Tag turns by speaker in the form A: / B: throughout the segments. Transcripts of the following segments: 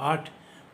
A: 8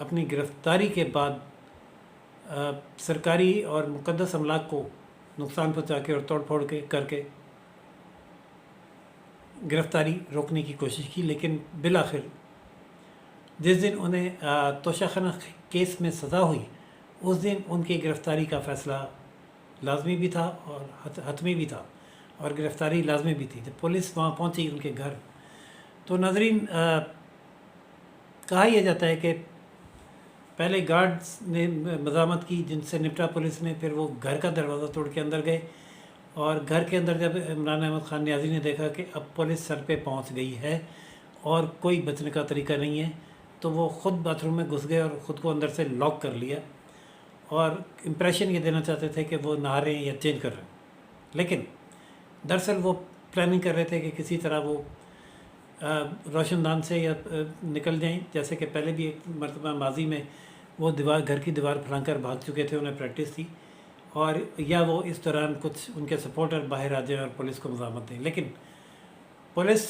A: اپنی گرفتاری کے بعد سرکاری اور مقدس املاک کو نقصان پہنچا کے اور توڑ پھوڑ کے کر کے گرفتاری روکنے کی کوشش کی، لیکن بالآخر جس دن انہیں توشہ خانہ کیس میں سزا ہوئی اس دن ان کی گرفتاری کا فیصلہ لازمی بھی تھا اور حتمی بھی تھا، اور گرفتاری لازمی بھی تھی جب پولیس وہاں پہنچی ان کے گھر۔ تو ناظرین، کہا یہ جاتا ہے کہ پہلے گارڈز نے مزاحمت کی جن سے نپٹا پولیس نے، پھر وہ گھر کا دروازہ توڑ کے اندر گئے، اور گھر کے اندر جب عمران احمد خان نیازی نے دیکھا کہ اب پولیس سر پہ پہنچ گئی ہے اور کوئی بچنے کا طریقہ نہیں ہے، تو وہ خود باتھ روم میں گھس گئے اور خود کو اندر سے لاک کر لیا، اور امپریشن یہ دینا چاہتے تھے کہ وہ نہا رہے ہیں یا چینج کر رہے ہیں، لیکن دراصل وہ پلاننگ کر رہے تھے کہ کسی طرح وہ روشن دان سے یا نکل جائیں، جیسے کہ پہلے بھی ایک مرتبہ ماضی میں وہ گھر کی دیوار پھلانگ کر بھاگ چکے تھے، انہیں پریکٹس تھی، اور یا وہ اس دوران کچھ ان کے سپورٹر باہر آ جائیں اور پولیس کو مزاحمت دیں، لیکن پولیس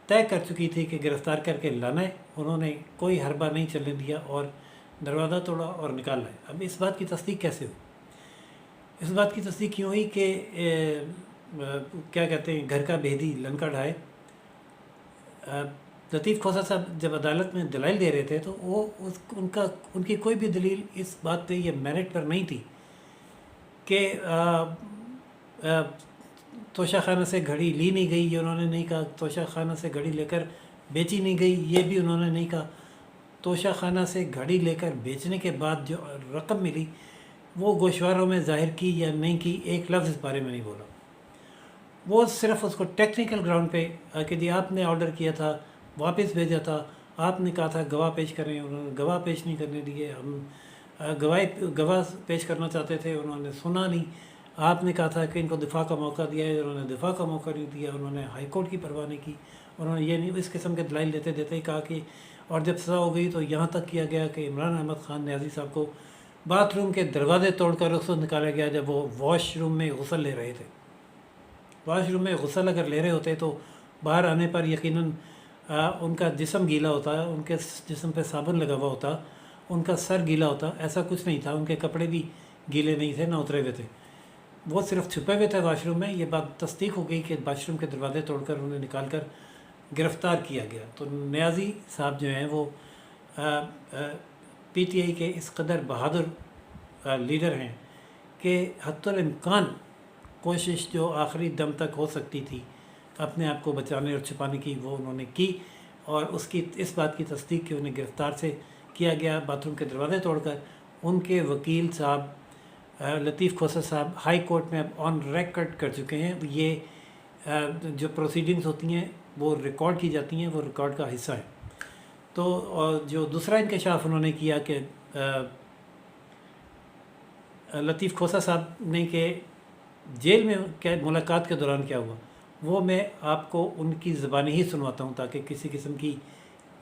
A: طے کر چکی تھی کہ گرفتار کر کے لانا ہے، انہوں نے کوئی حربہ نہیں چلنے دیا اور دروازہ توڑا اور نکالا ہے۔ اب اس بات کی تصدیق کیسے ہوئی؟ اس بات کی تصدیق کیوں ہوئی کہ کیا کہتے ہیں، گھر کا بھیدی لنکا ڈھائے لطیف کھوسہ صاحب جب عدالت میں دلائل دے رہے تھے تو وہ ان کی کوئی بھی دلیل اس بات پہ، یہ میرٹ پر نہیں تھی کہ توشہ خانہ سے گھڑی لی نہیں گئی، یہ انہوں نے نہیں کہا۔ توشہ خانہ سے گھڑی لے کر بیچی نہیں گئی، یہ بھی انہوں نے نہیں کہا۔ توشہ خانہ سے گھڑی لے کر بیچنے کے بعد جو رقم ملی وہ گوشواروں میں ظاہر کی یا نہیں کی، ایک لفظ اس بارے میں نہیں بولا۔ وہ صرف اس کو ٹیکنیکل گراؤنڈ پہ کہ جی آپ نے آرڈر کیا تھا، واپس بھیجا تھا، آپ نے کہا تھا گواہ پیش کریں، انہوں نے گواہ پیش نہیں کرنے دیے، ہم گواہ پیش کرنا چاہتے تھے، انہوں نے سنا نہیں، آپ نے کہا تھا کہ ان کو دفاع کا موقع دیا ہے، انہوں نے دفاع کا موقع نہیں دیا، انہوں نے ہائی کورٹ کی پرواہ نہیں کی، انہوں نے یہ نہیں، اس قسم کے دلائل دیتے دیتے ہی کہا کہ، اور جب سزا ہو گئی تو یہاں تک کیا گیا کہ عمران احمد خان نیازی صاحب کو باتھ روم کے دروازے توڑ کر اس وقت نکالا گیا جب وہ واش روم میں غسل لے رہے تھے۔ واش روم میں غسل اگر لے رہے ہوتے تو باہر آنے پر یقیناً ان کا جسم گیلا ہوتا، ان کے جسم پہ صابن لگا ہوا ہوتا، ان کا سر گیلا ہوتا، ایسا کچھ نہیں تھا، ان کے کپڑے بھی گیلے نہیں تھے، نہ اترے ہوئے تھے، وہ صرف چھپے ہوئے تھے واش روم میں۔ یہ بات تصدیق ہو گئی کہ واش روم کے دروازے توڑ کر انہیں نکال کر گرفتار کیا گیا۔ تو نیازی صاحب جو ہیں وہ پی ٹی آئی کے اس قدر بہادر لیڈر ہیں کہ حتی الامکان کوشش جو آخری دم تک ہو سکتی تھی اپنے آپ کو بچانے اور چھپانے کی، وہ انہوں نے کی، اور اس بات کی تصدیق کہ انہیں گرفتار سے کیا گیا باتھ روم کے دروازے توڑ کر۔ ان کے وکیل صاحب لطیف کھوسہ صاحب ہائی کورٹ میں اب آن ریکارڈ کر چکے ہیں، یہ جو پروسیڈنگز ہوتی ہیں وہ ریکارڈ کی جاتی ہیں، وہ ریکارڈ کا حصہ ہے۔ تو جو دوسرا انکشاف انہوں نے کیا کہ لطیف کھوسہ صاحب نے کہ جیل میں ملاقات کے دوران کیا ہوا، وہ میں آپ کو ان کی زبانی ہی سنواتا ہوں تاکہ کسی قسم کی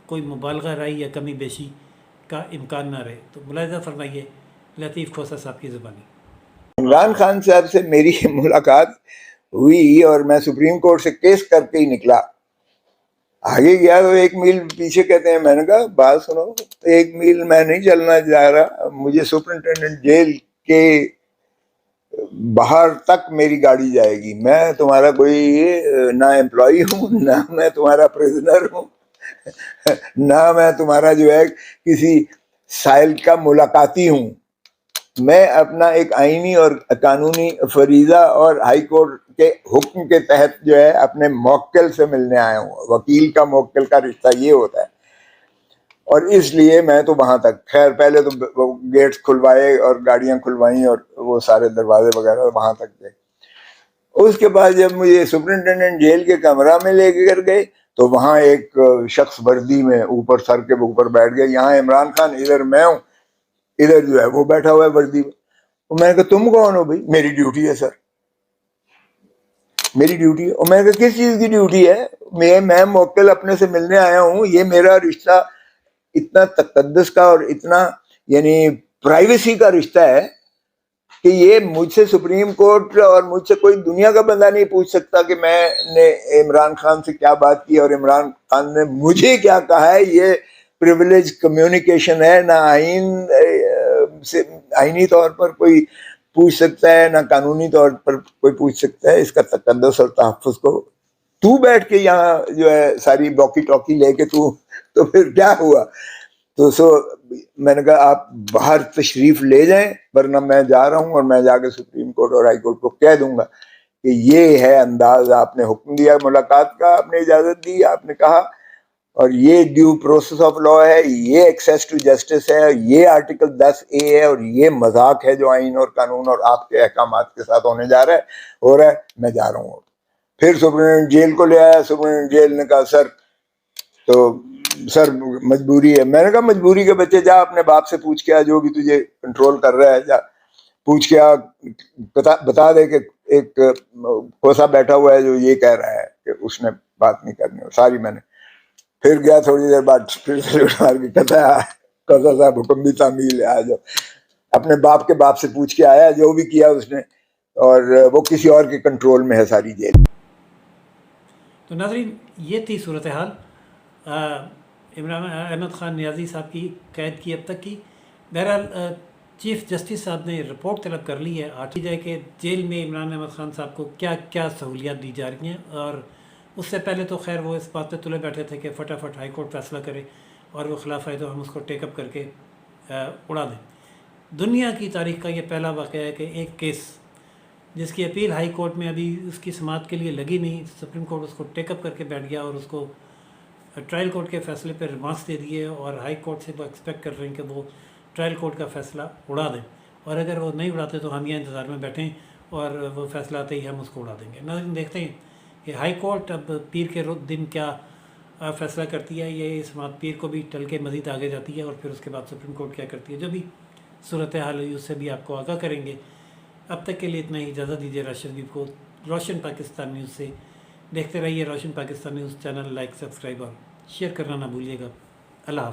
A: کوئی مبالغہ رائی یا کمی بیشی کا امکان نہ رہے۔ تو ملاحظہ فرمائیے لطیف کھوسہ صاحب کی زبانی۔
B: عمران خان صاحب سے میری ملاقات ہوئی اور میں سپریم کورٹ سے کیس کر کے ہی نکلا، آگے گیا تو 1 میل پیچھے کہتے ہیں، میں نے کہا بات سنو، 1 میل میں نہیں چلنا چاہ رہا، مجھے سپرنٹینڈنٹ جیل کے باہر تک میری گاڑی جائے گی، میں تمہارا کوئی نہ امپلائی ہوں، نہ میں تمہارا پریزنر ہوں، نہ میں تمہارا جو ہے کسی سائل کا ملاقاتی ہوں، میں اپنا ایک آئینی اور قانونی فریضہ اور ہائی کورٹ کے حکم کے تحت جو ہے اپنے موکل سے ملنے آیا ہوں۔ وکیل کا موکل کا رشتہ یہ ہوتا ہے، اور اس لیے میں تو وہاں تک، خیر پہلے تو گیٹس کھلوائے اور گاڑیاں کھلوائیں اور وہ سارے دروازے وغیرہ وہاں تک گئے۔ اس کے بعد جب مجھے سپرنٹینڈنٹ جیل کے کمرہ میں لے کر گئے تو وہاں ایک شخص وردی میں اوپر سر کے اوپر بیٹھ گیا، یہاں عمران خان، ادھر میں ہوں، ادھر جو ہے وہ بیٹھا ہوا ہے وردی میں۔ میں نے کہا تم کون ہو بھائی؟ میری ڈیوٹی ہے سر، میری ڈیوٹی ہے۔ اور میں نے کہا کس چیز کی ڈیوٹی ہے؟ میں موکل اپنے سے ملنے آیا ہوں، یہ میرا رشتہ اتنا تقدس کا اور اتنا یعنی پرائیویسی کا رشتہ ہے کہ یہ مجھ سے سپریم کورٹ اور مجھ سے کوئی دنیا کا بندہ نہیں پوچھ سکتا کہ میں نے عمران خان سے کیا بات کی اور عمران خان نے مجھے کیا کہا ہے۔ یہ پریولیج کمیونیکیشن ہے، نہ سے آئینی طور پر کوئی پوچھ سکتا ہے، نہ قانونی طور پر کوئی پوچھ سکتا ہے. اس کا تقدس اور تحفظ کو تو بیٹھ کے یہاں جو ہے ساری باکی ٹاکی لے کے تو پھر کیا ہوا؟ تو میں نے کہا آپ باہر تشریف لے جائیں، ورنہ میں جا رہا ہوں اور میں جا کے سپریم کورٹ اور ہائی کورٹ کو کہہ دوں گا کہ یہ ہے انداز، آپ نے حکم دیا ملاقات کا، آپ نے اجازت دی، آپ نے کہا، اور یہ ڈیو پروسیس آف لا ہے، یہ ایکسیس ٹو جسٹس ہے، یہ آرٹیکل 10A ہے، اور یہ مذاق ہے جو آئین اور قانون اور آپ کے احکامات کے ساتھ ہونے جا رہا ہے، میں جا رہا ہوں. پھر سپرنٹینڈنٹ جیل کو لے آیا. سپرنٹینڈنٹ جیل نے کہا سر مجبوری ہے. میں نے کہا مجبوری کے بچے جا اپنے باپ سے پوچھ کے آ، جو بھی تجھے کنٹرول کر رہا ہے، جا پوچھ کے آ، بتا دے کہ ایک کھوسا بیٹھا ہوا ہے جو یہ کہہ رہا ہے کہ اس نے بات نہیں کرنی. ساری میں نے پھر گیا تھوڑی دیر بعد پھر مار کے کہتا صاحب حکم بھی تعمیل ہے، آ جاؤ. اپنے باپ کے باپ سے پوچھ کے آیا جو بھی کیا اس نے، اور وہ کسی اور کے کنٹرول میں ہے ساری جیل.
A: تو ناظرین یہ تھی صورتحال عمران احمد خان نیازی صاحب کی قید کی اب تک کی. بہرحال چیف جسٹس صاحب نے رپورٹ طلب کر لی ہے، آتی جائے کہ جیل میں عمران احمد خان صاحب کو کیا کیا سہولیات دی جا رہی ہیں. اور اس سے پہلے تو خیر وہ اس بات پہ تلے بیٹھے تھے کہ فٹافٹ ہائی کورٹ فیصلہ کرے اور وہ خلاف آئے تو ہم اس کو ٹیک اپ کر کے اڑا دیں. دنیا کی تاریخ کا یہ پہلا واقعہ ہے کہ ایک کیس جس کی اپیل ہائی کورٹ میں ابھی اس کی سماعت کے لیے لگی نہیں، سپریم کورٹ اس کو ٹیک اپ کر کے بیٹھ گیا اور اس کو ٹرائل کورٹ کے فیصلے پہ ریمانس دے دیے، اور ہائی کورٹ سے وہ ایکسپیکٹ کر رہے ہیں کہ وہ ٹرائل کورٹ کا فیصلہ اڑا دیں، اور اگر وہ نہیں اڑاتے تو ہم یہاں انتظار میں بیٹھیں اور وہ فیصلہ آتے ہی ہم اس کو اڑا دیں گے. ناظرین دیکھتے ہیں کہ ہائی کورٹ اب پیر کے دن کیا فیصلہ کرتی ہے. یہ سماعت پیر کو بھی ٹل کے مزید آگے جاتی ہے، اور پھر اس کے بعد سپریم کورٹ کیا کرتی ہے. جو بھی صورتحال ہوئی اس سے بھی آپ کو آگاہ کریں گے. اب تک کے لیے اتنا ہی، اجازت دیجیے راشد شریف کو روشن پاکستان نیوز سے. دیکھتے رہیے روشن Pakistan news channel, like, subscribe اور شیئر کرنا نہ بھولیے گا. اللہ حافظ.